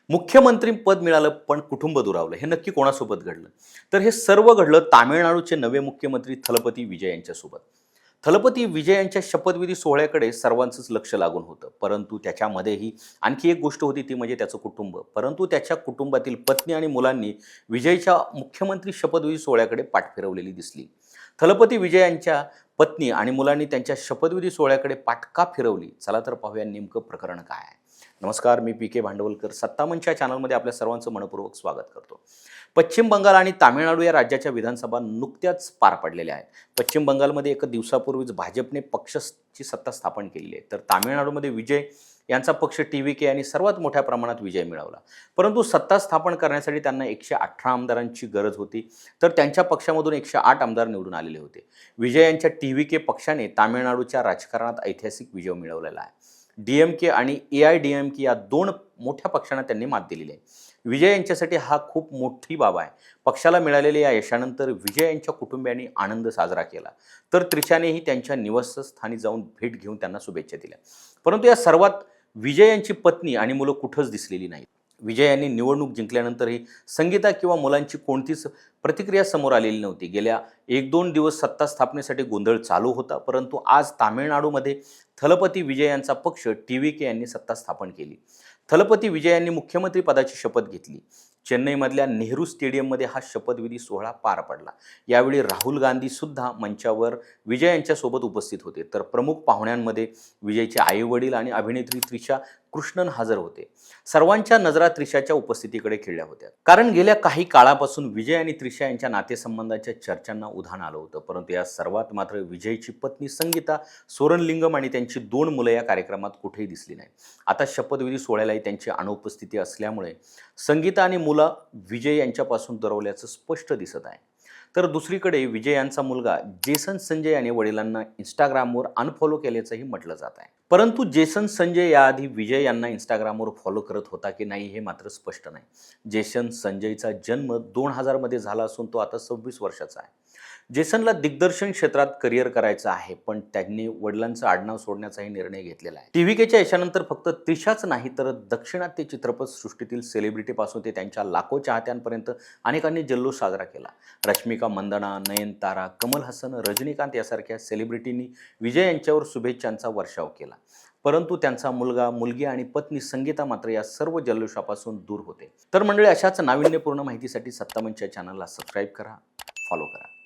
मुख्यमंत्री पद मिळालं पण कुटुंब दुरावलं. हे नक्की कोणासोबत घडलं? तर हे सर्व घडलं तामिळनाडूचे नवे मुख्यमंत्री थलपती विजय यांच्यासोबत. थलपती विजय यांच्या शपथविधी सोहळ्याकडे सर्वांचंच लक्ष लागून होतं. परंतु त्याच्यामध्येही आणखी एक गोष्ट होती, ती म्हणजे त्याचं कुटुंब. परंतु त्याच्या कुटुंबातील पत्नी आणि मुलांनी विजयच्या मुख्यमंत्री शपथविधी सोहळ्याकडे पाठ फिरवलेली दिसली. थलपती विजय यांच्या पत्नी आणि मुलांनी त्यांच्या शपथविधी सोहळ्याकडे पाठ का फिरवली? चला तर पाहूया नेमकं प्रकरण काय आहे. नमस्कार, मी पी के भांडवलकर सत्तामंच या चॅनलमध्ये आपल्या सर्वांचं मनपूर्वक स्वागत करतो. पश्चिम बंगाल आणि तामिळनाडू या राज्याच्या विधानसभा नुकत्याच पार पडलेल्या आहेत. पश्चिम बंगालमध्ये एक दिवसापूर्वीच भाजपने पक्षाची सत्ता स्थापन केली आहे, तर तामिळनाडूमध्ये विजय यांचा पक्ष TVK यांनी सर्वात मोठ्या प्रमाणात विजय मिळवला. परंतु सत्ता स्थापन करण्यासाठी त्यांना 118 आमदारांची गरज होती, तर त्यांच्या पक्षामधून 108 आमदार निवडून आलेले होते. विजय यांच्या TVK पक्षाने तामिळनाडूच्या राजकारणात ऐतिहासिक विजय मिळवलेला आहे. DMK आणि AIDMK या दोन मोठ्या पक्षांना त्यांनी मात दिलेली आहे. विजय यांच्यासाठी हा खूप मोठी बाब आहे. पक्षाला मिळालेल्या या यशानंतर विजय यांच्या कुटुंबियांनी आनंद साजरा केला, तर त्रिशानेही त्यांच्या निवासस्थानी जाऊन भेट घेऊन त्यांना शुभेच्छा दिल्या. परंतु या सर्वात विजय यांची पत्नी आणि मुलं कुठंच दिसलेली नाहीत. विजय यांनी निवडणूक जिंकल्यानंतरही संगीता किंवा मुलांची कोणतीच प्रतिक्रिया समोर आलेली नव्हती. गेल्या 1-2 दिवस सत्ता स्थापनेसाठी गोंधळ चालू होता, परंतु आज तामिळनाडूमध्ये थलपती विजय यांचा पक्ष TVK यांनी सत्ता स्थापन केली. थलपती विजय यांनी मुख्यमंत्री पदाची शपथ घेतली. चेन्नईमधल्या नेहरू स्टेडियममध्ये हा शपथविधी सोहळा पार पडला. यावेळी राहुल गांधी सुद्धा मंचावर विजय यांच्यासोबत उपस्थित होते, तर प्रमुख पाहुण्यांमध्ये विजयचे आईवडील आणि अभिनेत्री त्रिशा कृष्णन हजर होते. सर्वांच्या नजरा त्रिशाच्या उपस्थितीकडे खिळल्या होत्या, कारण गेल्या काही काळापासून विजय आणि त्रिशा यांच्या नातेसंबंधाच्या चर्चांना उधाण आलं होतं. परंतु या सर्वात मात्र विजयची पत्नी संगीता सोरनलिंगम आणि त्यांची 2 मुलं या कार्यक्रमात कुठेही दिसली नाही. आता शपथविधी सोहळ्यालाही त्यांची अनुपस्थिती असल्यामुळे संगीता आणि मुलं विजय यांच्यापासून दुरावल्याचं स्पष्ट दिसत आहे. तर दुसरीकडे विजय यांचा मुलगा जेसन संजय याने वडिलांना इंस्टाग्रामवर अनफॉलो केल्याचंही म्हटलं जात आहे. परंतु जेसन संजय याआधी विजय यांना इंस्टाग्रामवर फॉलो करत होता की नाही हे मात्र स्पष्ट नाही. जेसन संजयचा जन्म 2000 मध्ये झाला असून तो आता 26 वर्षाचा आहे. जेसनला दिग्दर्शन क्षेत्रात करिअर करायचं आहे, पण त्यांनी वडिलांचं आडनाव सोडण्याचाही निर्णय घेतलेला आहे. TVKच्या यशानंतर फक्त त्रिशाच नाही, तर दक्षिणात्य चित्रपट सृष्टीतील सेलिब्रिटीपासून ते त्यांच्या लाखो चाहत्यांपर्यंत अनेकांनी जल्लोष साजरा केला. रश्मिका मंदाना, नयनतारा, कमल हसन, रजनीकांत यासारख्या सेलिब्रिटींनी विजय यांच्यावर शुभेच्छांचा वर्षाव केला. परंतु त्यांचा मुलगा, मुलगी आणि पत्नी संगीता मात्र या सर्व जल्लोषापासून दूर होते. तर मंडळी, अशाच नाविन्यपूर्ण माहितीसाठी सत्तामंच या चॅनलला सबस्क्राईब करा, फॉलो करा.